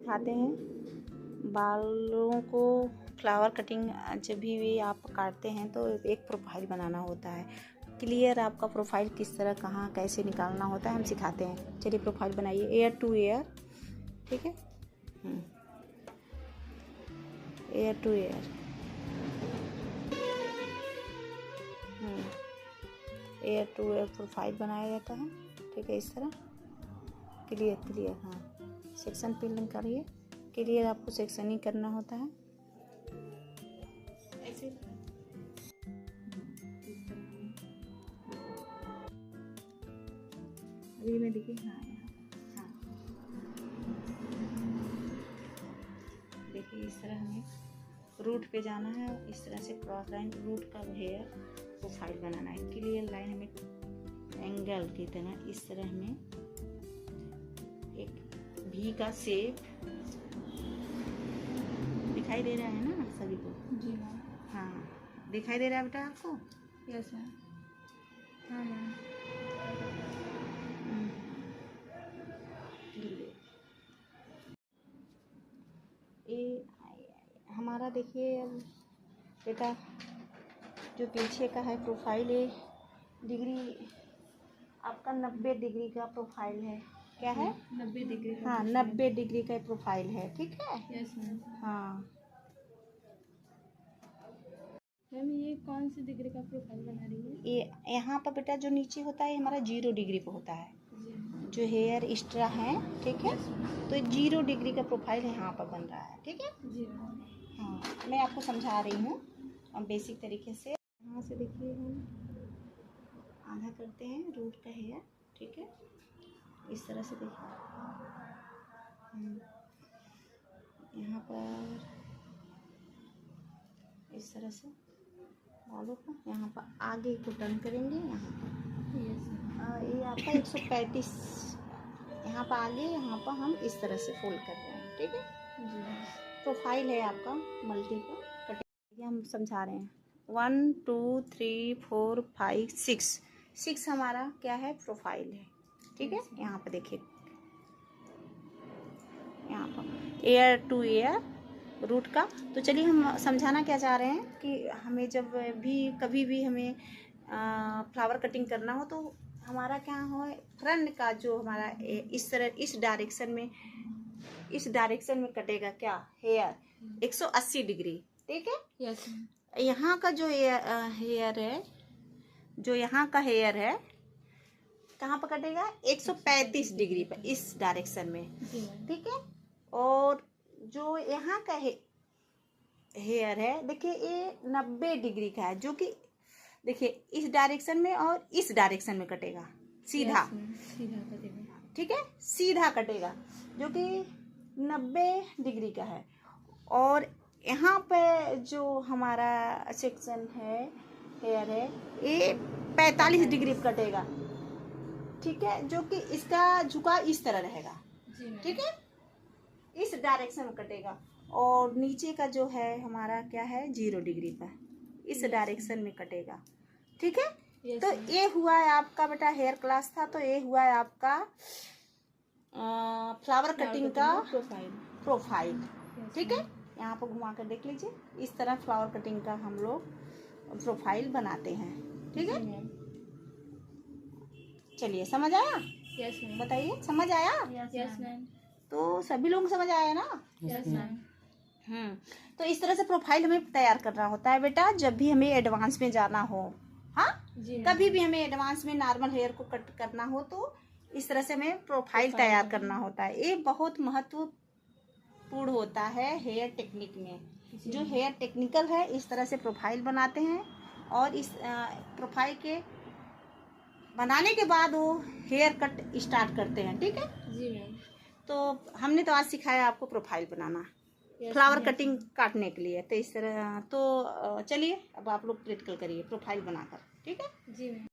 सिखाते हैं बालों को फ्लावर कटिंग। जब भी आप काटते हैं तो एक प्रोफाइल बनाना होता है, क्लियर आपका प्रोफाइल किस तरह कहाँ कैसे निकालना होता है हम सिखाते हैं। चलिए प्रोफाइल बनाइए एयर टू एयर, ठीक है। एयर टू एयर, एयर टू एयर प्रोफाइल बनाया जाता है, ठीक है। इस तरह क्लियर क्लियर, हाँ सेक्शन फिलिंग करिए। क्लियर आपको सेक्शन ही करना होता है ऐसे। अभी में देखिए, हाँ हाँ देखिए इस तरह हमें रूट पे जाना है। इस तरह से क्रॉस लाइन रूट का हेयर प्रोफाइल बनाना है। क्लियर लाइन हमें एंगल की तरह इस तरह हमें एक भी का शेप दिखाई दे रहा है ना सभी को? जी मैम। हाँ दिखाई दे रहा है बेटा आपको? Yes ma'am. हाँ मैम। ये हमारा देखिए बेटा जो पीछे का है प्रोफाइल है डिग्री आपका 90 डिग्री का प्रोफाइल है। क्या है? 90 डिग्री। हाँ 90 डिग्री का प्रोफाइल है, ठीक है। Yes ma'am. हाँ मैम ये कौन सी डिग्री का प्रोफाइल बना रही है? ये यहाँ पर बेटा जो नीचे होता है हमारा 0 डिग्री पे होता है। जी। जो हेयर एक्स्ट्रा है, ठीक है, तो 0 डिग्री का प्रोफाइल यहाँ पर बन रहा है, ठीक है। जी मैम। हाँ मैं आपको समझा रही हूँ और बेसिक तरीके से। यहाँ से देखिए हम आधा करते हैं रूट का हेयर, ठीक है। इस तरह से देखिए यहाँ पर इस तरह से बालों को यहाँ पर आगे को टर्न करेंगे। यहाँ पर ये आपका 135 यहाँ पर आगे, यहाँ पर हम इस तरह से फोल्ड कर रहे हैं, ठीक है। प्रोफाइल है आपका मल्टीपल कटिंग, हम समझा रहे हैं। 1 2 3 4 5 6 हमारा क्या है प्रोफाइल है, ठीक है। यहाँ पर देखिए यहाँ पर एयर टू एयर रूट का। तो चलिए हम समझाना क्या चाह रहे हैं कि हमें जब भी कभी भी हमें फ्लावर कटिंग करना हो तो हमारा क्या हो, फ्रंट का जो हमारा इस तरह इस डायरेक्शन में कटेगा क्या हेयर 180 डिग्री, ठीक है। यस। यहाँ का जो हेयर है, जो यहाँ का हेयर है कहाँ पर कटेगा 135 डिग्री पर इस डायरेक्शन में, ठीक है। और जो यहाँ का हेयर है देखिए ये 90 डिग्री का है, जो कि देखिए इस डायरेक्शन में और इस डायरेक्शन में कटेगा सीधा, सीधा कटेगा, ठीक है। सीधा कटेगा जो कि 90 डिग्री का है। और यहाँ पे जो हमारा सेक्शन है हेयर है ये 45 डिग्री पर कटेगा, ठीक है, जो कि इसका झुकाव इस तरह रहेगा, ठीक है, इस डायरेक्शन में कटेगा। और नीचे का जो है हमारा क्या है 0 डिग्री पर इस डायरेक्शन में कटेगा, ठीक है। तो ये हुआ है आपका बेटा हेयर क्लास था, तो ये हुआ है आपका फ्लावर कटिंग का प्रोफाइल, ठीक है। यहाँ पर घुमा कर देख लीजिए, इस तरह फ्लावर कटिंग का हम लोग प्रोफाइल बनाते हैं, ठीक है। चलिए समझ आया? Yes ma'am. बताइए समझ आया? Yes ma'am. तो सभी लोग समझ आया ना? Yes ma'am. तो इस तरह से प्रोफाइल हमें तैयार करना होता है बेटा जब भी हमें एडवांस में जाना हो। हाँ कभी भी हमें एडवांस में नॉर्मल हेयर को कट करना हो तो इस तरह से हमें प्रोफाइल तैयार करना होता है। ये बहुत महत्वपूर्ण होता है हेयर टेक्निक में। जो हेयर टेक्निकल है इस तरह से प्रोफाइल बनाते हैं और इस प्रोफाइल के बनाने के बाद वो हेयर कट स्टार्ट करते हैं, ठीक है जी मैम। तो हमने तो आज सिखाया आपको प्रोफाइल बनाना फ्लावर कटिंग काटने के लिए। तो इस तरह तो चलिए अब आप लोग प्रैक्टिकल करिए प्रोफाइल बनाकर, ठीक है। जी मैम।